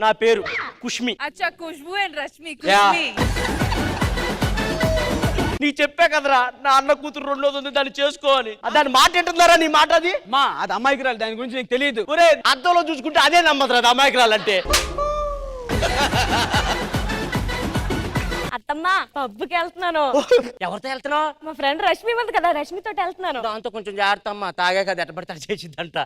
నా పేరు కుష్మి. అచ్చా ఖుష్బూ అండ్ రష్మి కుష్మి. నీకు చెప్పా కదరా నా అన్న కూతురు రెండోది ఉంది దాన్ని చేసుకోవాలి. దాని మాట ఏంటున్నారా నీ మాట? అది మా అది అమ్మాయికి దాని గురించి నీకు తెలియదు. ఒరే అద్దంలో చూసుకుంటే అదే నమ్మదురా అది అమాయకురాలంటే. అత్తమ్మ పబ్బుకి వెళ్తున్నాను. ఎవరితో వెళ్తున్నావు? మా ఫ్రెండ్ రష్మి ఉంది కదా, రష్మితో వెళ్తున్నాను. దాంతో కొంచెం జాగ్రత్త అమ్మా, తాగా కదా ఎట్టబడితే చేసిద్దంట.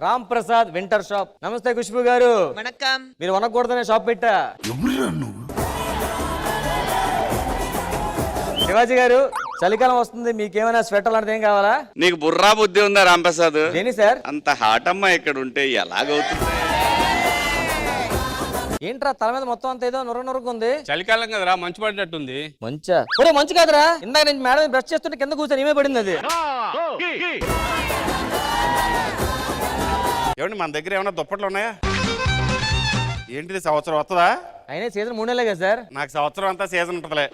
Ram Prasad winter shop. నమస్తే ఖుష్బు గారు. వణక్కం. మీరు వనకూడదనే షాప్ పెట్టా. శివాజీ గారు చలికాలం వస్తుంది, మీకేమైనా స్వెటర్ లాంటిది ఏం కావాలా? నీకు బుర్రా బుద్ధి ఉందా రాంప్రసాద్? దేని సార్ అంత హాట్ అమ్మా ఇక్కడ ఉంటే ఎలాగవుతుంది? ఏంట్రా తల మీద మొత్తం అంత ఏదో నురకు ఉంది. చలికాలం కదరా, మంచు పడినట్టుంది. మంచా? ఒరే మంచు కాదురా, ఇందాక నేను మేడం బ్రష్ చేస్తుంటే కింద కూర్చొని ఏమే పడింది అది. ఏమండి మన దగ్గర ఏమైనా దుప్పట్లు ఉన్నాయా? ఏంటిది సంవత్సరం వస్తుందా? అయినా సీజన్ 3 నెలలే కదా సార్. నాకు సంవత్సరం అంతా సీజన్ ఉంటుందిలే.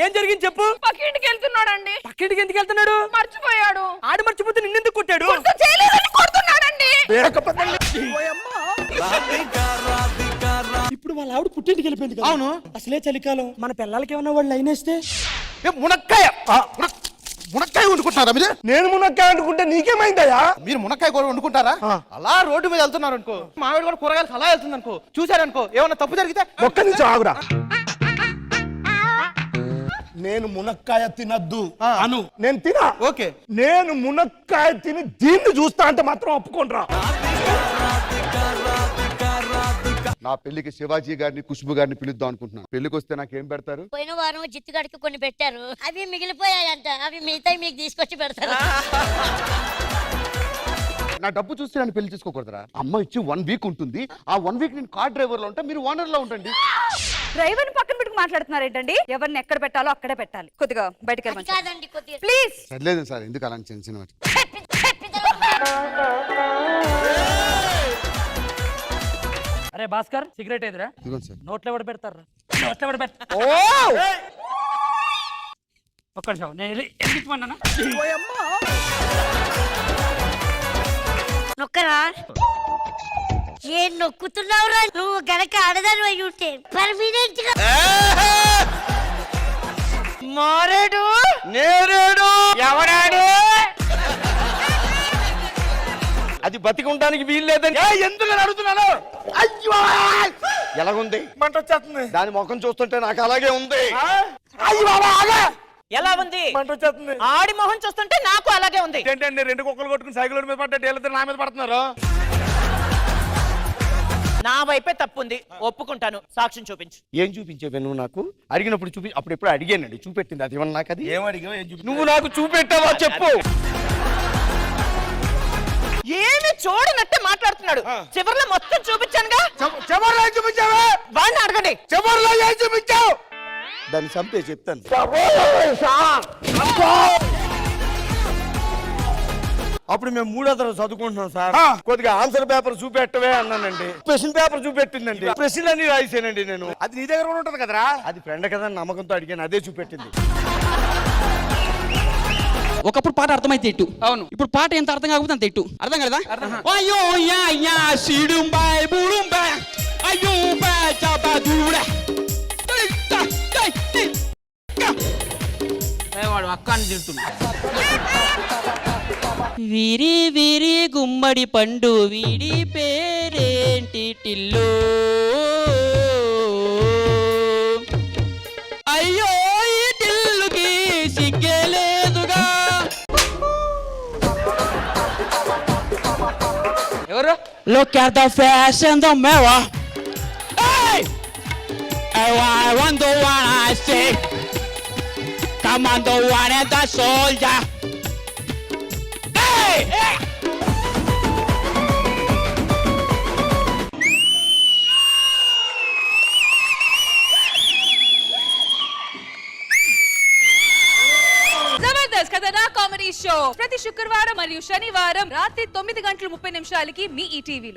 ఏం జరిగింది చెప్పు. పక్కింటికి వెళ్తున్నాడండి. పక్కింటికి ఎందుకు వెళ్తున్నాడు? మర్చిపోయాడు. ఆడు మర్చిపోతే నిన్నెందుకు కొట్టాడు? చేయలేదని కొడుతున్నాడండి. ఇప్పుడు వాళ్ళ ఆవిడ పుట్టింటికి వెళ్ళిపోయింది కదా. అవును. అసలే చలికాలం, మన పిల్లలకి ఏమన్నా వాళ్ళు లైన్ వేస్తే మునక్కాయ మునక్కాయ వండుకుంటున్నారా మీరు? నేను మునక్కాయ వండుకుంటే నీకేమైందయ్యా? మీరు మునక్కాయ కూర వండుకుంటారా? అలా రోడ్డు మీద వెళ్తున్నారు అనుకో, మావిడ కూడా కూరగాయలు అలా వెళ్తుంది అనుకో, చూసారనుకో ఏమన్నా తప్పు జరిగితే ఒక్క నుంచి ఆగురా. నేను మునక్కాయ తినద్దు అను. నేను తినా. ఓకే, నేను మునక్కాయ తిని దీన్ని చూస్తా అంటే మాత్రం ఒప్పుకోండిరా. నా పెళ్లికి శివాజీ గారిని ఖుష్బు గారిని పిలుద్దాం అనుకుంటున్నాను. పెళ్లికి వస్తే నాకేం పెడతారు? పోయిన వారం జిత్తుగడికి కొన్ని పెట్టారు, అవి మిగిలిపోయాయంట. అవి మిగతా మీకు తీసుకొచ్చి పెడతారు. నా డబ్బు చూస్తే నన్ను పెళ్లి చేసుకోకూడదురా? అమ్మ ఇచ్చి 1 వీక్ ఉంటుంది. ఆ 1 వీక్ నేను కార్ డ్రైవర్ లో ఉంటా, మీరు ఓనర్ లో ఉండండి. డ్రైవర్ పక్కన పెట్టుకు మాట్లాడుతున్నారు ఏంటండి? ఎవరిని ఎక్కడ పెట్టాలో అక్కడే పెట్టాలి. కొద్దిగా బయటకు అది కాదండి, కొద్దిగా ప్లీజ్. సర్లేదు సార్, ఎందుకు అలాంటి చిన్న చిన్న వాటి. అరే భాస్కర్ సిగరెట్ ఎదురా ఇదిగోండి సార్. నోట్లో ఎవడు పెడతారా? నోట్లో ఎవడు పెడతా? ఒక్క నిమిషం నేను ఎందుకున్నానా? నొక్కరా? ఏం నొక్కుతున్నావురా? నువ్వు గనక ఆడదాను అయి ఉంటే పర్మినెంట్ గా మారేడు నేరేడు ఎవడాడు? అది బతికుంటానికి వీలు లేదని ఎందుకు అడుగుతున్నాను? అయ్యో ఎలాగుంది? మంట వచ్చేస్తుంది. దాని ముఖం చూస్తుంటే నాకు అలాగే ఉంది. అయ్యో ఆగా. ఎలా ఉంది? మంట వచ్చేస్తుంది. ఆడి మొహం చూస్తుంటే నాకు అలాగే ఉంది. ఏంటండి 2 కుక్కలు కొట్టుకుని సైకిల్ మీద పడ్డా వీళ్ళిద్దరు నా మీద పడుతున్నారు? నా వైపే తప్పుంది, ఒప్పుకుంటాను. సాక్ష్యం చూపించు. ఏం చూపించేవి నువ్వు నాకు? అడిగినప్పుడు అప్పుడు ఎప్పుడు అడిగానండి, చూపెట్టింది అది ఏమన్నా నాకు? అది ఏం అడిగావు? ఏం చూపి? నువ్వు నాకు చూపెట్టావా చెప్పు. ఏమి చూడనట్టే మాట్లాడుతున్నాడు. చివర్లో మొత్తం చూపించానుగా. చివర్లో ఏం చూపించావా? వాడిని అడగండి. చివర్లో ఏం చూపించావు? దాన్ని చంపే చెప్తాను. అప్పుడు మేము 3వ తరగతి చదువుకుంటున్నాం సార్. కొద్దిగా ఆన్సర్ పేపర్ చూపెట్టవే అన్నానండి. క్వశ్చన్ పేపర్ చూపెట్టిందండి. ప్రశ్నలు అన్ని రాయిసానండి నేను. అది నీ దగ్గర కూడా ఉంటది కదరా? అది ఫ్రెండ్ కదా నమ్మకంతో అడిగాను, అదే చూపెట్టింది. ఒకప్పుడు పాట అర్థమైతే ఇట్టు. అవును. ఇప్పుడు పాట ఎంత అర్థం కాకపోతే అంత ఇట్టు. అర్థం కదా? అయ్యో యా యా సిడుంబాయ్ బుడుంబాయ్ అయ్యో బా చాబా దూడా వాడు అక్క అని తిడుతున్నా. వీరి వీరి గుమ్మడి పండు వీడి పేరేంటి టిల్లు? అయ్యో ఈ టిల్లుకి సిగ్గేలేదుగా. ఎవరు? Look at the face in the mirror. Hey! I want the one I see. Come on, the one and the soldier. Hey! Hey! Jabardasth కథనా కామెడీ షో ప్రతి శుక్రవారం మరియు శనివారం రాత్రి 9:30 మీ ఈటీవీలో.